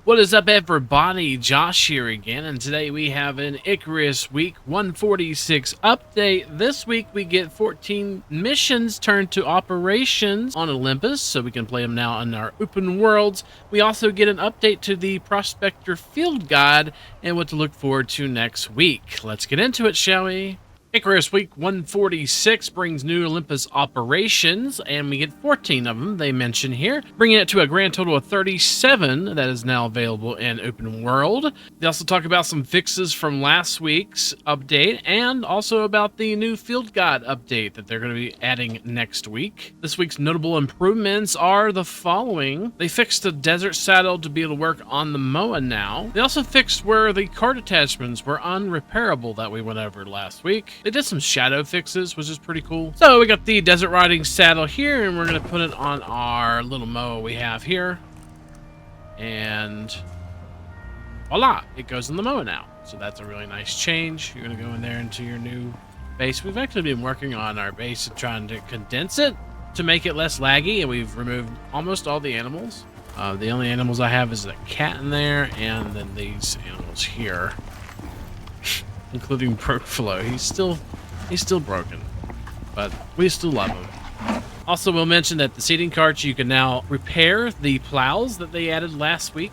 What is up, everybody? Josh here again, and today we have an Icarus week 146 update. This week we get 14 missions turned to operations on Olympus, so we can play them now in our open worlds. We also get an update to the Prospector field guide and what to look forward to next week. Let's get into it, shall we? Icarus week 146 brings new Olympus operations, and we get 14 of them, they mention here, bringing it to a grand total of 37 that is now available in open world. They also talk about some fixes from last week's update, and also about the new field guide update that they're going to be adding next week. This week's notable improvements are the following. They fixed the desert saddle to be able to work on the Moa now. They also fixed where the card attachments were unrepairable that we went over last week. They did some shadow fixes, which is pretty cool. So we got the desert riding saddle here, and we're going to put it on our little Moa we have here. And voila, it goes in the Moa now. So that's a really nice change. You're going to go in there into your new base. We've actually been working on our base and trying to condense it to make it less laggy, and we've removed almost all the animals. The only animals I have is a cat in there, and then these animals here. Including Broke Flow. He's still broken, but we still love him. Also, we'll mention that the seeding carts, you can now repair the plows that they added last week.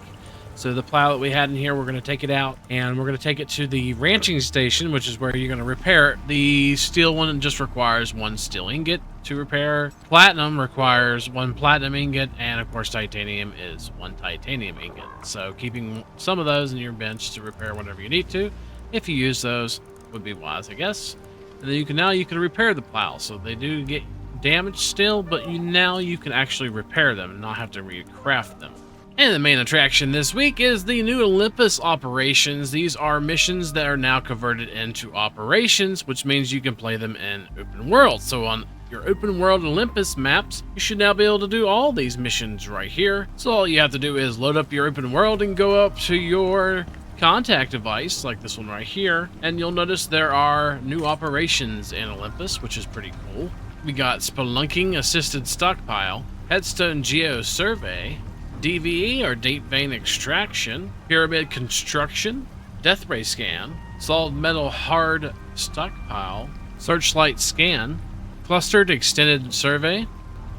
So the plow that we had in here, we're going to take it out, and we're going to take it to the ranching station, which is where you're going to repair it. The steel one just requires one steel ingot to repair. Platinum requires one platinum ingot, and of course titanium is one titanium ingot. So keeping some of those in your bench to repair whenever you need to, if you use those, would be wise, I guess. And then you can repair the plow. So they do get damaged still, but now you can actually repair them and not have to recraft them. And the main attraction this week is the new Olympus operations. These are missions that are now converted into operations, which means you can play them in open world. So on your open world Olympus maps, you should now be able to do all these missions right here. So all you have to do is load up your open world and go up to your contact device like this one right here, and you'll notice there are new operations in Olympus, which is pretty cool. We got Spelunking Assisted Stockpile, Headstone Geo Survey, DVE or Date Vein Extraction, Pyramid Construction, Death Ray Scan, Solid Metal Hard Stockpile, Searchlight Scan, Clustered Extended Survey,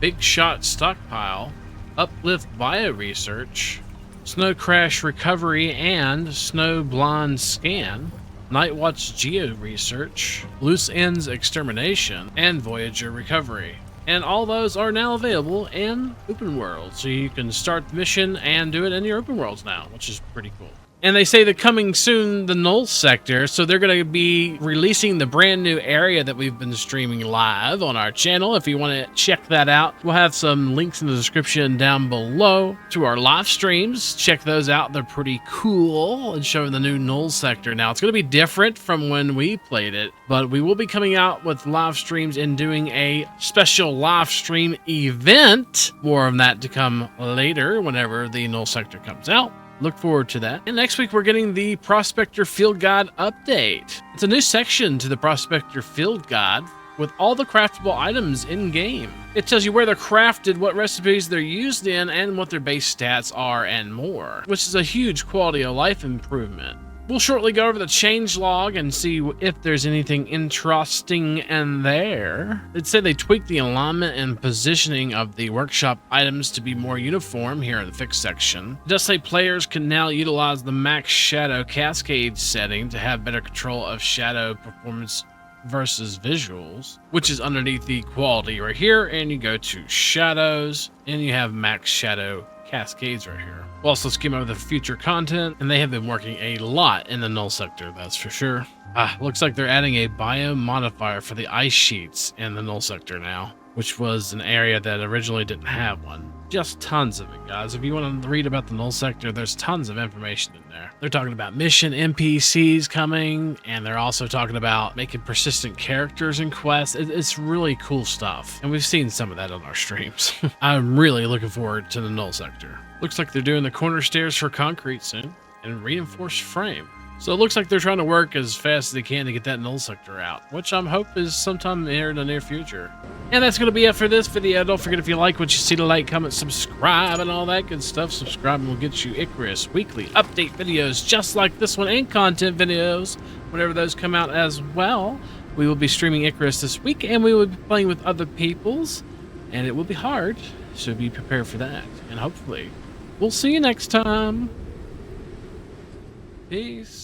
Big Shot Stockpile, Uplift Bio Research, Snow Crash Recovery and Snow Blonde Scan, Night Watch Geo Research, Loose Ends Extermination, and Voyager Recovery. And all those are now available in open world, so you can start the mission and do it in your open worlds now, which is pretty cool. And they say they're coming soon, the Null sector, so they're going to be releasing the brand new area that we've been streaming live on our channel. If you want to check that out, we'll have some links in the description down below to our live streams. Check those out. They're pretty cool and showing the new Null sector. Now, it's going to be different from when we played it, but we will be coming out with live streams and doing a special live stream event. More of that to come later whenever the Null sector comes out. Look forward to that. And next week, we're getting the Prospector Field Guide update. It's a new section to the Prospector Field Guide with all the craftable items in-game. It tells you where they're crafted, what recipes they're used in, and what their base stats are, and more, which is a huge quality of life improvement. We'll shortly go over the change log and see if there's anything interesting in there. It said they tweaked the alignment and positioning of the workshop items to be more uniform here in the fix section. It does say players can now utilize the max shadow cascade setting to have better control of shadow performance versus visuals, which is underneath the quality right here, and you go to shadows and you have max shadow cascades right here. We'll also skim over the future content, and they have been working a lot in the Null sector, that's for sure. Looks like they're adding a biome modifier for the ice sheets in the Null sector now, which was an area that originally didn't have one. Just tons of it, guys. If you want to read about the Null sector, there's tons of information in there. They're talking about mission NPCs coming, and they're also talking about making persistent characters in quests. It's really cool stuff, and we've seen some of that on our streams. I'm really looking forward to the Null sector. Looks like they're doing the corner stairs for concrete soon, and reinforced frame. So it looks like they're trying to work as fast as they can to get that null sector out, which I'm hope is sometime here in the near future. And that's going to be it for this video. Don't forget, if you like what you see, to like, comment, subscribe, and all that good stuff. Subscribing will get you Icarus weekly update videos just like this one, and content videos whenever those come out as well. We will be streaming Icarus this week, and we will be playing with other peoples, and it will be hard, so be prepared for that. And hopefully, we'll see you next time. Peace.